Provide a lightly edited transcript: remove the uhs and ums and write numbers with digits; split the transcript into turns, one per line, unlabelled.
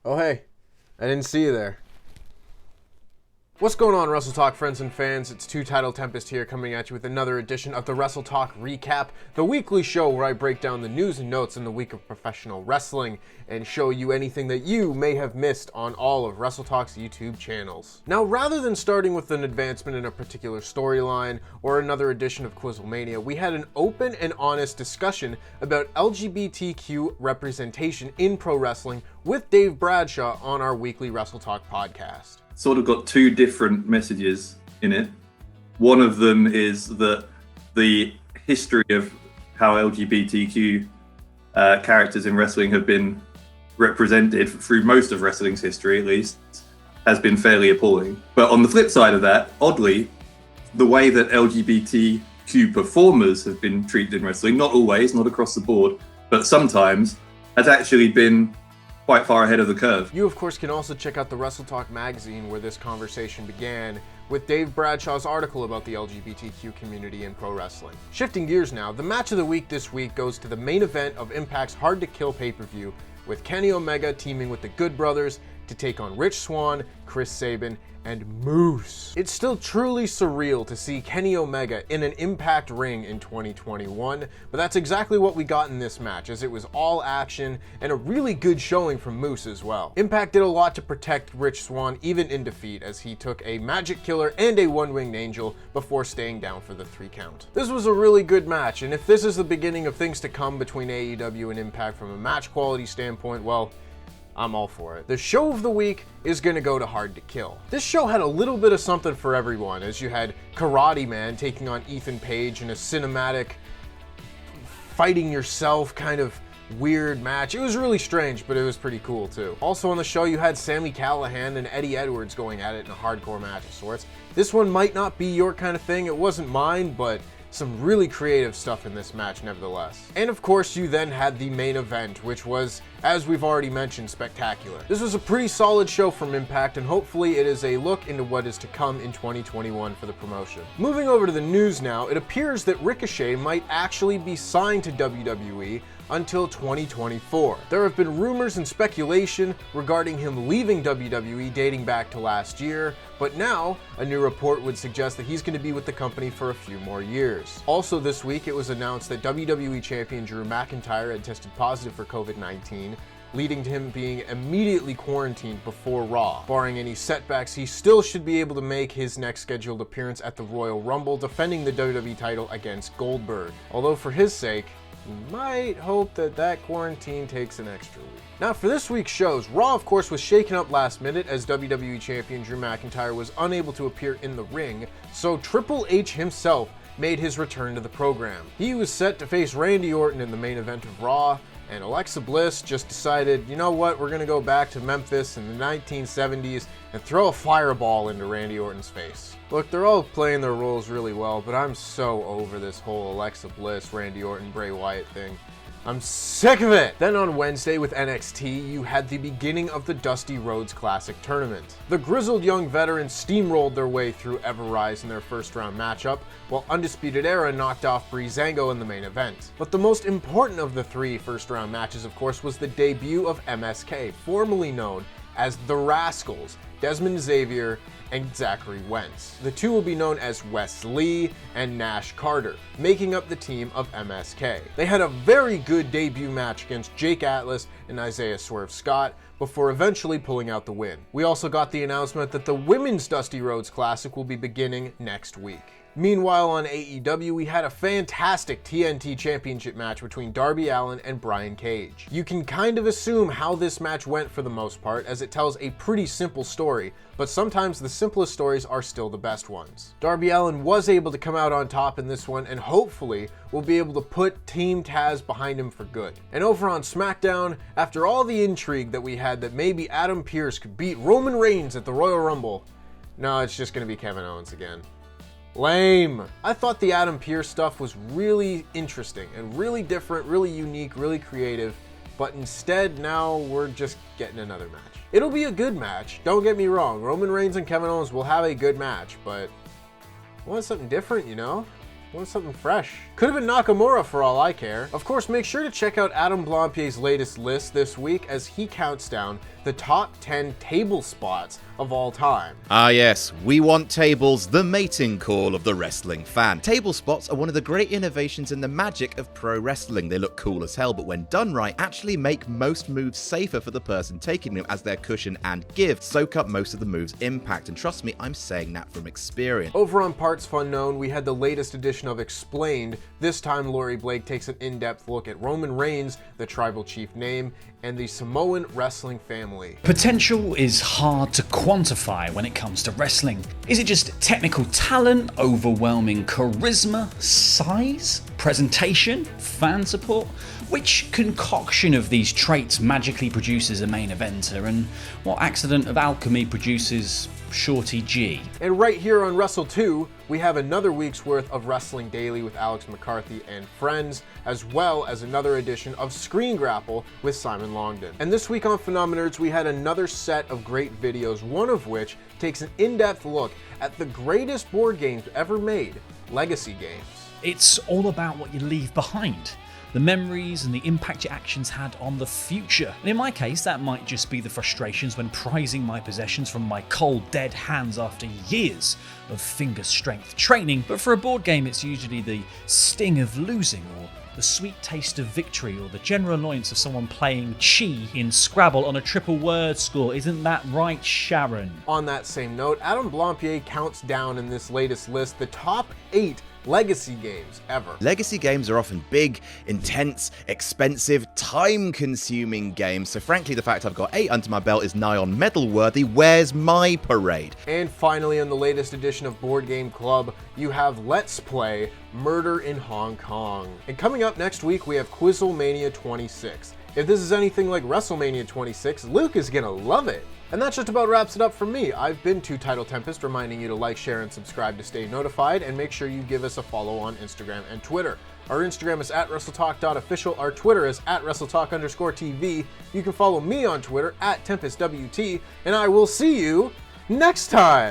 Oh hey, I didn't see you there. What's going on, WrestleTalk friends and fans? It's Title Tempest here, coming at you with another edition of the WrestleTalk Recap, the weekly show where I break down the news and notes in the week of professional wrestling and show you anything that you may have missed on all of WrestleTalk's YouTube channels. Now, rather than starting with an advancement in a particular storyline or another edition of Quizzlemania, we had an open and honest discussion about LGBTQ representation in pro wrestling with Dave Bradshaw on our weekly WrestleTalk podcast.
Sort of got two different messages in it. One of them is that the history of how LGBTQ characters in wrestling have been represented through most of wrestling's history, at least, has been fairly appalling. But on the flip side of that, oddly, the way that LGBTQ performers have been treated in wrestling, not always, not across the board, but sometimes, has actually been quite far ahead of the curve.
You, of course, can also check out the WrestleTalk Magazine, where this conversation began, with Dave Bradshaw's article about the LGBTQ community in pro wrestling. Shifting gears now, the match of the week this week goes to the main event of Impact's Hard to Kill pay-per-view, with Kenny Omega teaming with the Good Brothers to take on Rich Swann, Chris Sabin, and Moose. It's still truly surreal to see Kenny Omega in an Impact ring in 2021, but that's exactly what we got in this match, as it was all action and a really good showing from Moose as well. Impact did a lot to protect Rich Swann even in defeat, as he took a Magic Killer and a One-Winged Angel before staying down for the 3 count. This was a really good match, and if this is the beginning of things to come between AEW and Impact from a match quality standpoint, well, I'm all for it. The show of the week is going to go to Hard to Kill. This show had a little bit of something for everyone, as you had Karate Man taking on Ethan Page in a cinematic fighting yourself kind of weird match. It was really strange, but it was pretty cool too. Also on the show, you had Sami Callihan and Eddie Edwards going at it in a hardcore match of sorts. This one might not be your kind of thing. It wasn't mine, but some really creative stuff in this match nevertheless. And of course, you then had the main event, which was, as we've already mentioned, spectacular. This was a pretty solid show from Impact, and hopefully it is a look into what is to come in 2021 for the promotion. Moving over to the news now, it appears that Ricochet might actually be signed to WWE until 2024. There have been rumors and speculation regarding him leaving WWE dating back to last year, but now a new report would suggest that he's going to be with the company for a few more years. Also this week, it was announced that WWE Champion Drew McIntyre had tested positive for COVID-19, leading to him being immediately quarantined before Raw. Barring any setbacks, he still should be able to make his next scheduled appearance at the Royal Rumble, defending the WWE title against Goldberg. Although for his sake, we might hope that that quarantine takes an extra week. Now for this week's shows, Raw of course was shaken up last minute as WWE Champion Drew McIntyre was unable to appear in the ring, so Triple H himself made his return to the program. He was set to face Randy Orton in the main event of Raw, and Alexa Bliss just decided, you know what, we're gonna go back to Memphis in the 1970s and throw a fireball into Randy Orton's face. Look, they're all playing their roles really well, but I'm so over this whole Alexa Bliss, Randy Orton, Bray Wyatt thing. I'm sick of it! Then on Wednesday with NXT, you had the beginning of the Dusty Rhodes Classic tournament. The grizzled young veterans steamrolled their way through Ever-Rise in their first round matchup, while Undisputed Era knocked off Breezango in the main event. But the most important of the 3 first round matches, of course, was the debut of MSK, formerly known as the Rascals, Desmond Xavier, and Zachary Wentz. The two will be known as Wes Lee and Nash Carter, making up the team of MSK. They had a very good debut match against Jake Atlas and Isaiah Swerve Scott before eventually pulling out the win. We also got the announcement that the Women's Dusty Rhodes Classic will be beginning next week. Meanwhile on AEW, we had a fantastic TNT Championship match between Darby Allin and Brian Cage. You can kind of assume how this match went for the most part, as it tells a pretty simple story, but sometimes the simplest stories are still the best ones. Darby Allin was able to come out on top in this one, and hopefully will be able to put Team Taz behind him for good. And over on SmackDown, after all the intrigue that we had that maybe Adam Pearce could beat Roman Reigns at the Royal Rumble, no, it's just going to be Kevin Owens again. Lame. I thought the Adam Pearce stuff was really interesting and really different, really unique, really creative, but instead now we're just getting another match. It'll be a good match, don't get me wrong. Roman Reigns and Kevin Owens will have a good match, but I want something different, you know? I want something fresh. Could have been Nakamura for all I care. Of course, make sure to check out Adam Blampier's latest list this week as he counts down the top 10 table spots of all time.
Ah yes, we want tables, the mating call of the wrestling fan. Table spots are one of the great innovations in the magic of pro wrestling. They look cool as hell, but when done right, actually make most moves safer for the person taking them as their cushion and soak up most of the move's impact. And trust me, I'm saying that from experience.
Over on Parts Fun Known, we had the latest edition of Explained. This time, Laurie Blake takes an in-depth look at Roman Reigns, the tribal chief name, and the Samoan wrestling family.
Potential is hard to quantify when it comes to wrestling. Is it just technical talent, overwhelming charisma, size, presentation, fan support? Which concoction of these traits magically produces a main eventer, and what accident of alchemy produces Shorty G?
And right here on Wrestle2, we have another week's worth of Wrestling Daily with Alex McCarthy and friends, as well as another edition of ScreenGrapple with Simon Longden. And this week on Phenomenerds, we had another set of great videos, one of which takes an in-depth look at the greatest board games ever made, legacy games.
It's all about what you leave behind. The memories and the impact your actions had on the future. And in my case, that might just be the frustrations when prizing my possessions from my cold, dead hands after years of finger strength training. But for a board game, it's usually the sting of losing, or the sweet taste of victory, or the general annoyance of someone playing chi in Scrabble on a triple word score. Isn't that right, Sharon?
On that same note, Adam Blampier counts down in this latest list the top 8 legacy games ever.
Legacy games are often big, intense, expensive, time-consuming games, so frankly the fact I've got 8 under my belt is nigh on medal-worthy. Where's my parade?
And finally, in the latest edition of Board Game Club, you have Let's Play Murder in Hong Kong. And coming up next week, we have Quizzlemania 26. If this is anything like WrestleMania 26, Luke is gonna love it. And that just about wraps it up for me. I've been Two Title Tempest, reminding you to like, share, and subscribe to stay notified, and make sure you give us a follow on Instagram and Twitter. Our Instagram is @WrestleTalk.official, our Twitter is @WrestleTalk_TV. You can follow me on Twitter @TempestWT, and I will see you next time!